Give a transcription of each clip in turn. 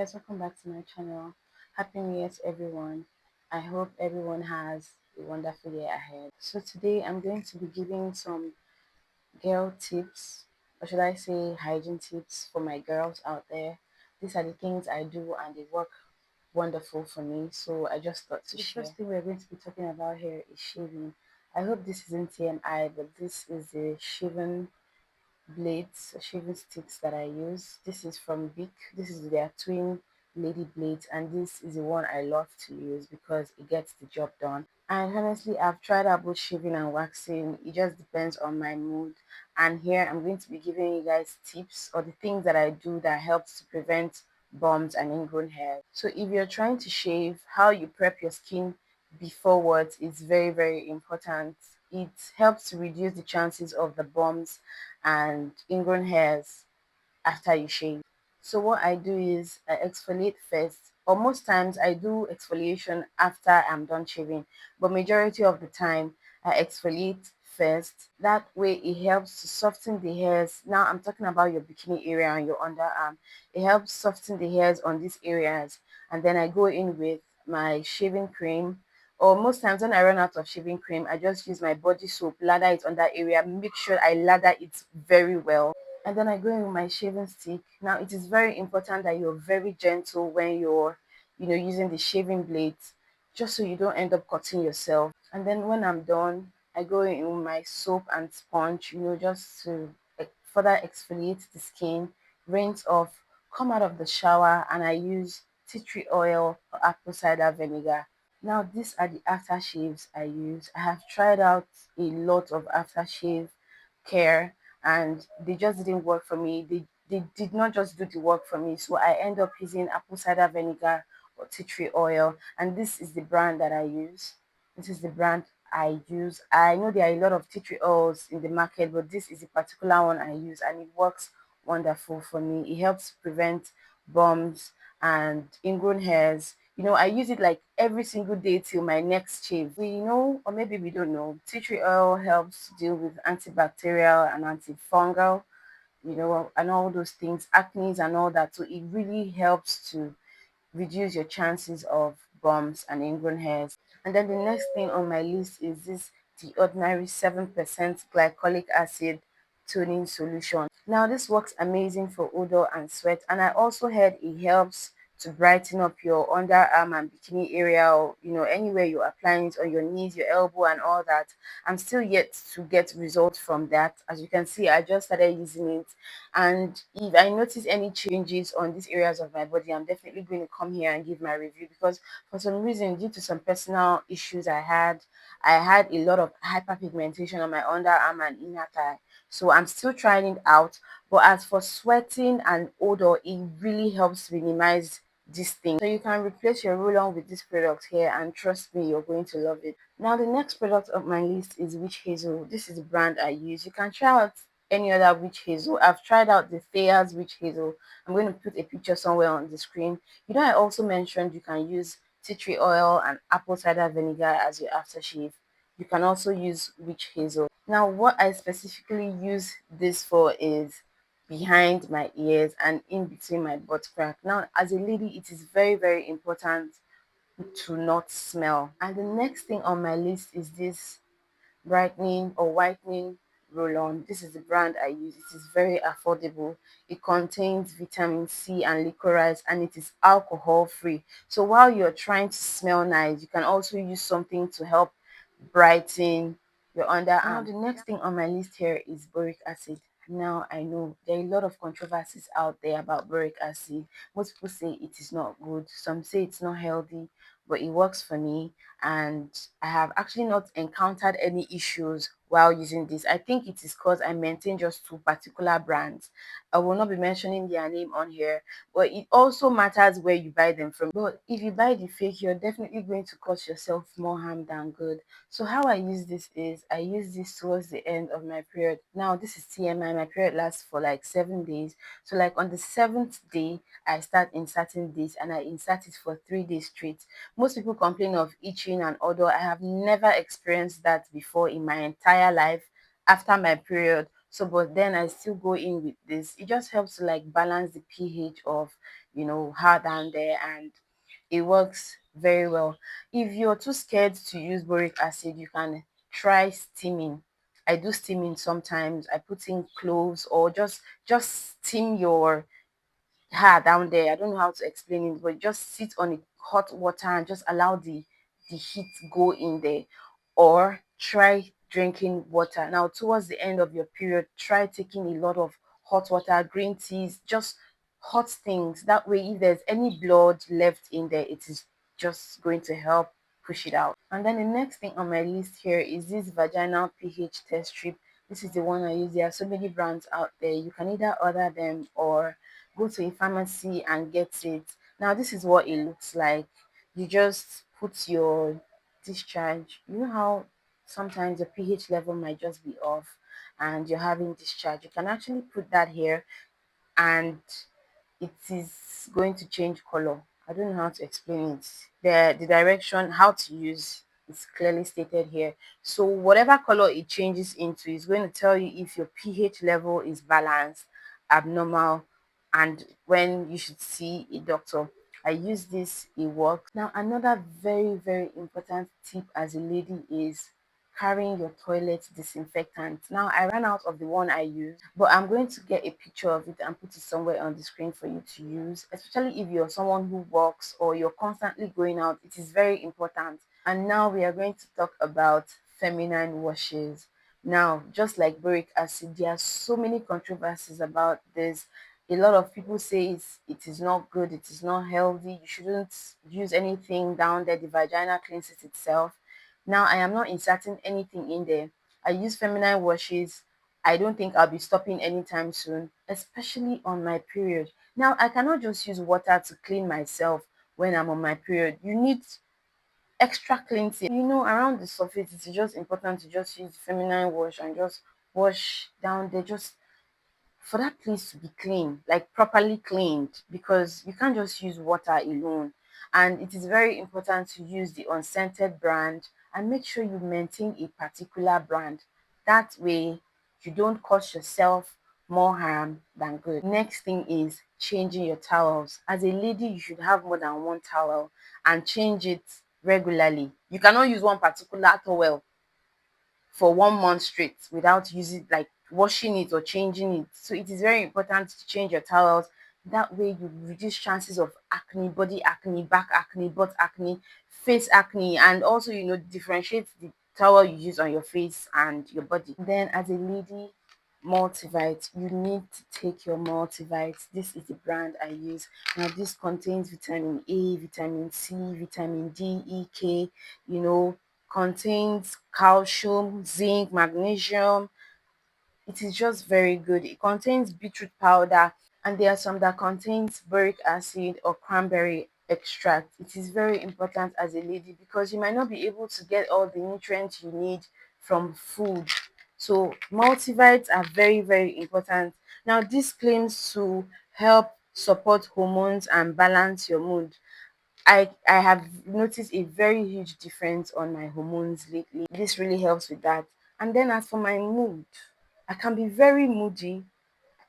guys, welcome back to my channel. Happy New Year to everyone. I hope everyone has a wonderful year ahead. So today I'm going to be giving some girl tips, or should I say hygiene tips for my girls out there. These are the things I do and they work wonderful for me. So I just thought to share. The first thing we're going to be talking about here is shaving. I hope this isn't TMI, but this is the shaving blades, shaving sticks that I use. This is from Vic. This is their twin lady blades, and this is the one I love to use because it gets the job done. And honestly, I've tried out both shaving and waxing. It just depends on my mood. And here I'm going to be giving you guys tips or the things that I do that helps to prevent bumps and ingrown hair. So if you're trying to shave, how you prep your skin beforewards is very, very important. It helps to reduce the chances of the bumps and ingrown hairs after you shave. So what I do is I exfoliate first, or most times I do exfoliation after I'm done shaving, but majority of the time I exfoliate first. That way it helps to soften the hairs. Now I'm talking about your bikini area and your underarm. It helps soften the hairs on these areas, and then I go in with my shaving cream. Or most times when I run out of shaving cream, I just use my body soap, lather it on that area, make sure I lather it very well, and then I go in with my shaving stick. Now it is very important that you're very gentle when you're, using the shaving blades, just so you don't end up cutting yourself. And then when I'm done, I go in with my soap and sponge, just to further exfoliate the skin, rinse off, come out of the shower, and I use tea tree oil or apple cider vinegar. Now these are the aftershaves I use. I have tried out a lot of aftershave care and they just didn't work for me. They did not just do the work for me. So I end up using apple cider vinegar or tea tree oil. And this is the brand that I use. This is the brand I use. I know there are a lot of tea tree oils in the market, but this is the particular one I use and it works wonderful for me. It helps prevent bumps and ingrown hairs. I use it like every single day till my next shave. We know, or maybe we don't know, tea tree oil helps deal with antibacterial and antifungal, and all those things, acne and all that. So it really helps to reduce your chances of bumps and ingrown hairs. And then the next thing on my list is this the ordinary 7% glycolic acid toning solution. Now this works amazing for odor and sweat, and I also heard it helps to brighten up your underarm and bikini area, or anywhere you're applying it on your knees, your elbow and all that. I'm still yet to get results from that. As you can see, I just started using it, and if I notice any changes on these areas of my body, I'm definitely going to come here and give my review, because for some reason, due to some personal issues I had a lot of hyperpigmentation on my underarm and inner thigh. So I'm still trying it out. But as for sweating and odor, it really helps minimize this thing. So you can replace your roll-on with this product here, and trust me, you're going to love it. Now the next product of my list is Witch Hazel. This is the brand I use. You can try out any other witch hazel. I've tried out the Thayer's witch hazel. I'm going to put a picture somewhere on the screen. I also mentioned you can use tea tree oil and apple cider vinegar as your aftershave. You can also use witch hazel. Now, what I specifically use this for is behind my ears and in between my butt crack. Now, as a lady, it is very, very important to not smell. And the next thing on my list is this brightening or whitening roll-on. This is the brand I use. It is very affordable. It contains vitamin C and licorice, and it is alcohol free. So while you're trying to smell nice, you can also use something to help brighten your underarm. Now the next thing on my list here is boric acid. Now I know there are a lot of controversies out there about boric acid. Most people say it is not good. Some say it's not healthy, but it works for me, and I have actually not encountered any issues while using this. I think it is because I maintain just two particular brands. I will not be mentioning their name on here, but it also matters where you buy them from. But if you buy the fake, you're definitely going to cause yourself more harm than good. So how I use this is I use this towards the end of my period. Now this is TMI. My period lasts for like 7 days. So like on the seventh day, I start inserting this, and I insert it for 3 days straight. Most people complain of itching and odor. I have never experienced that before in my entire life after my period. So but then I still go in with this. It just helps to like balance the pH of, her down there, and it works very well. If you're too scared to use boric acid, you can try steaming. I do steaming sometimes. I put in cloves, or just steam your hair down there. I don't know how to explain it, but just sit on it, hot water, and just allow the heat go in there. Or try drinking water. Now towards the end of your period, try taking a lot of hot water, green teas, just hot things. That way, if there's any blood left in there, it is just going to help push it out. And then the next thing on my list here is this vaginal pH test strip. This is the one I use. There are so many brands out there. You can either order them or go to a pharmacy and get it. Now, this is what it looks like. You just put your discharge. You know how sometimes the pH level might just be off and you're having discharge. You can actually put that here, and it is going to change color. I don't know how to explain it. The direction, how to use, is clearly stated here. So whatever color it changes into is going to tell you if your pH level is balanced, abnormal, and when you should see a doctor. I use this, it works. Now another very, very important tip as a lady is carrying your toilet disinfectant. Now I ran out of the one I use, but I'm going to get a picture of it and put it somewhere on the screen for you to use, especially if you're someone who walks or you're constantly going out. It is very important. And now we are going to talk about feminine washes. Now, just like boric acid, there are so many controversies about this. A lot of people say it is not good, it is not healthy, you shouldn't use anything down there, the vagina cleanses itself. Now, I am not inserting anything in there. I use feminine washes. I don't think I'll be stopping anytime soon, especially on my period. Now, I cannot just use water to clean myself when I'm on my period. You need extra cleansing. Around the surface, it's just important to just use feminine wash and just wash down there, just for that place to be clean, like properly cleaned, because you can't just use water alone. And it is very important to use the unscented brand and make sure you maintain a particular brand. That way, you don't cause yourself more harm than good. Next thing is changing your towels. As a lady, you should have more than one towel and change it regularly. You cannot use one particular towel for 1 month straight without using, like, washing it or changing it. So it is very important to change your towels. That way you reduce chances of acne, body acne, back acne, butt acne, face acne, and also differentiate the towel you use on your face and your body. Then as a lady, multivite, you need to take your multivite. This is the brand I use. Now this contains vitamin A, vitamin C, vitamin D, E, K, you know contains calcium, zinc, magnesium. It is just very good. It contains beetroot powder, and there are some that contains boric acid or cranberry extract. It is very important as a lady because you might not be able to get all the nutrients you need from food. So multivites are very, very important. Now this claims to help support hormones and balance your mood. I have noticed a very huge difference on my hormones lately. This really helps with that. And then as for my mood, I can be very moody.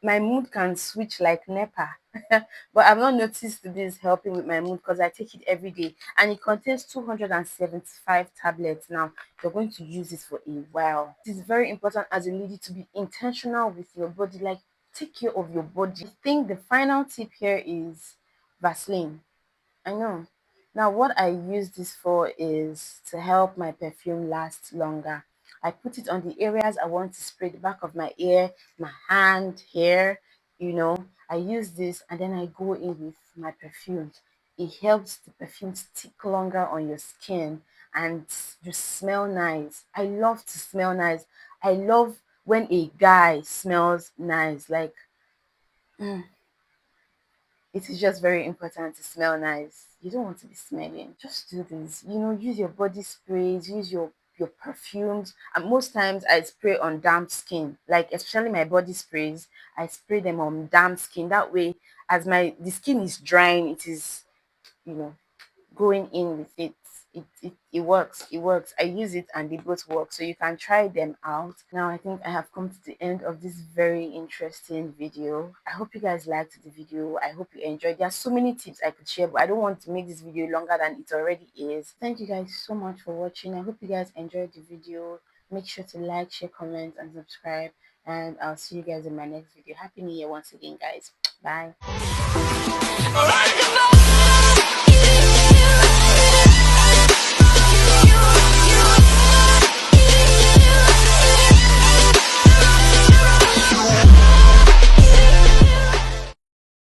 My mood can switch like NEPA. But I've not noticed this helping with my mood because I take it every day. And it contains 275 tablets. Now, you're going to use this for a while. It is very important as a lady to be intentional with your body. Like, take care of your body. I think the final tip here is Vaseline. I know. Now, what I use this for is to help my perfume last longer. I put it on the areas I want to spray, the back of my ear, my hand, hair. I use this and then I go in with my perfume. It helps the perfume stick longer on your skin and you smell nice. I love to smell nice. I love when a guy smells nice. Like, it is just very important to smell nice. You don't want to be smelling. Just do this. Use your body sprays, use your perfumes. And most times I spray on damp skin. Like especially my body sprays, I spray them on damp skin. That way, as my the skin is drying, it is, you know, going in with it. it works. I use it and they both work, so you can try them out. Now I think I have come to the end of this very interesting video. I hope you guys liked the video. I hope you enjoyed. There are so many tips I could share, but I don't want to make this video longer than it already is. Thank you guys so much for watching. I hope you guys enjoyed the video. Make sure to like, share, comment, and subscribe, and I'll see you guys in my next video. Happy New Year once again, guys. Bye.